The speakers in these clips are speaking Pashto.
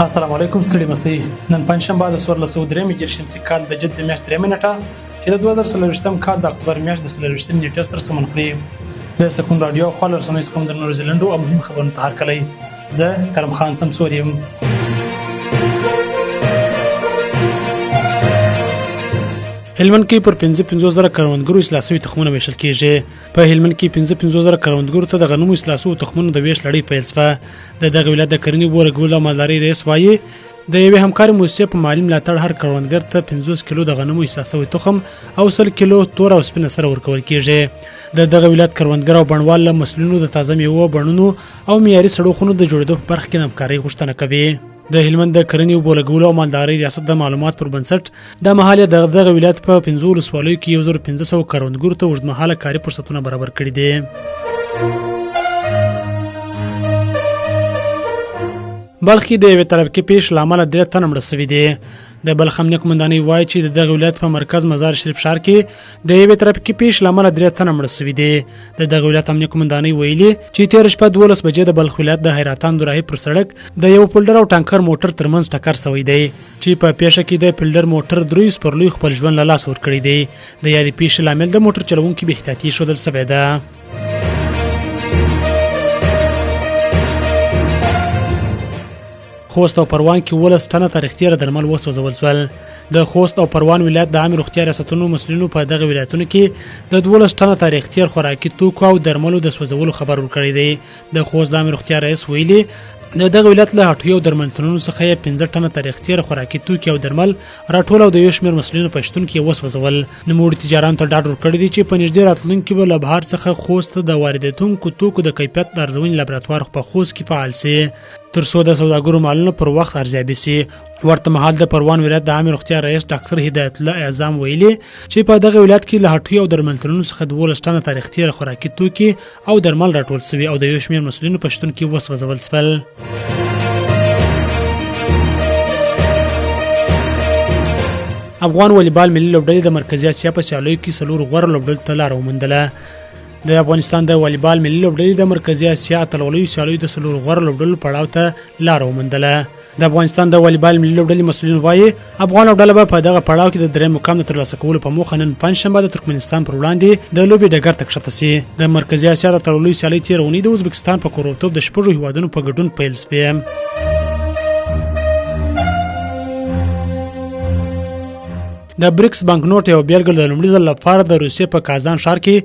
السلام علیکم ستړي مسئ نن پنجشنبه د 1403 هجري شمسي کال د جد د میاشتې 3 نیټه چې د 2023 کال د اکتوبر میاشت د 23 نیټې سره سمون خوري د سکون رادیو خپل رسنۍ څخه د نیوزیلند او مهم خبرونه ته هرکلی زه کرم خان سمسور یم هلمند کې پر 55,000 کروندګرو اصلاح شوي تخمونه ویشل کېږي. په هلمند کې 55,000 کروندګرو ته د غنمو اصلاح شوو تخمونو د ویش لړۍ پیل شوه. د دغه ولایت د کرنې بو رګول او مالدارۍ رئیس وایي د یوې همکاري مؤسسې په مالي ملاتړ هر کروندګر ته 50 کیلو د غنمو اصلاح شوی تخم او 100 کیلو تور او سپینه سره ورکول کېږي. د دغه ولایت کروندګر او بڼوال له مسؤلینو د تازه میوو بڼونو او معیاري سړکونو د جوړېدو په برخه کې د همکارۍ غوښتنه کوي. د هلمند د کرنې او بولګولو او مالدارۍ ریاست د معلومات پر بنسټ د مهال دغه ولایت په 15 ولسوالیو کې 1500 کروندګرو ته اوږدمهاله کاري فرصتونه برابر کړي دي. بلخ کې د یوې ترافیکي پیښې له امله 3 تنه مړه شوي دي. د بلخ امنیه قومندانۍ وایي چې د دغه ولایت په مرکز مزار شریف ښار کې د یوې ترافیکي پیښې له امله 3 تنه مړه شوي دي. د دغه ولایت امنیه قومندانۍ ویلي چې تېره شپه 12 بجې د بلخ ولایت د حیرتان دوراهي پر سړک د یو پلډر او ټانکر موټر ترمنځ ټکر شوی دی چې په پیښه کې د پلډر موټر 3 سپرلیو خپل ژوند له لاسه ورکړی دی. د یادې پیښې لامل د موټر چلوونکي بې احتیاطي ښودل شوې ده. خوست او پروان کې 12 تنه تاریختیار درمل وسوځول شول. د خوست او پروان ولایت د عامه روغتیا ریاستونو مسؤلینو په دغه ولایتونو کې د 12 تنه تاریختیار خوراکي توکو او درملو د سوځولو خبر ورکړی دی. د خوست د عامه روغتیا رئیس ویلي د دغه ولایت له هټیو او درملتونونو څخه 15 تنه تاریختیار خوراکي توکي او درمل راټول او د یو شمېر مسؤلینو په شتون کې وسوځول. نوموړي تجارانو ته ډاډ ورکړی دی چې په نږدې راتلونکي به له بهر څخه خوست د واردېدونکو توکو د کیفیت د ارزونې لابراتوار په خوست کې فعال شي تر څو د سوداګرو مالونه پر وخت ارزیابي شي. ورته مهال د پروان ولایت د عامه روغتیا رئیس ډاکټر هدایت الله اعظم ویلي چې په دغه ولایت کې له هټیو او درملتونونو څخه 12 تنه تاریختیار خوراکي توکي او درمل راټول شوي او د یو شمېر مسؤلینو په شتون کې وسوځول شول. افغان والیبال ملي لوبډلې د مرکزي اسیا په سیالیو کې 4 غوره لوبډلو ته لاره وموندله. د افغانستان د والیبال ملي لوبډلې د مرکزي اسیا اتلولیو سیالیو د 4 غوره لوبډلو پړاو ته لاره وموندله. د افغانستان د والیبال ملي لوبډلې مسؤلین وایي افغان لوبډله به په دغه پړاو کې د 3 مقام د ترلاسه کولو په موخه نن پنجشنبه د ترکمنستان پر وړاندې د لوبې ډګر ته کښته شي. د مرکزي اسیا د اتلولیو سیالۍ تېره اونۍ د ازبکستان په کورتوب د 6 هیوادونو په ګډون پیل شوې. د بریکس بانکنوټ یو بیلګه د لومړي ځل لپاره د روسیې په کازان ښار کې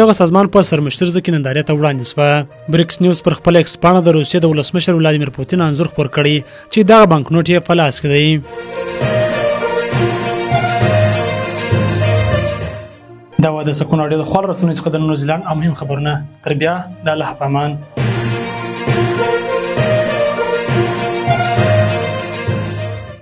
دغه سازمان په سرمشرزه کې نندارې ته وړاندې شوه. بریکس نیوز پر خپل ایکس پاڼه د روسیې د ولسمشر ولادیمیر پوتین انځور خپور کړی چې دغه بانکنوټ یې په لاس کې دی. دا و د سکون رادیو د خپل رسنۍ څخه د نیوزیلند مهم خبرونه. تر بیا د الله په امان.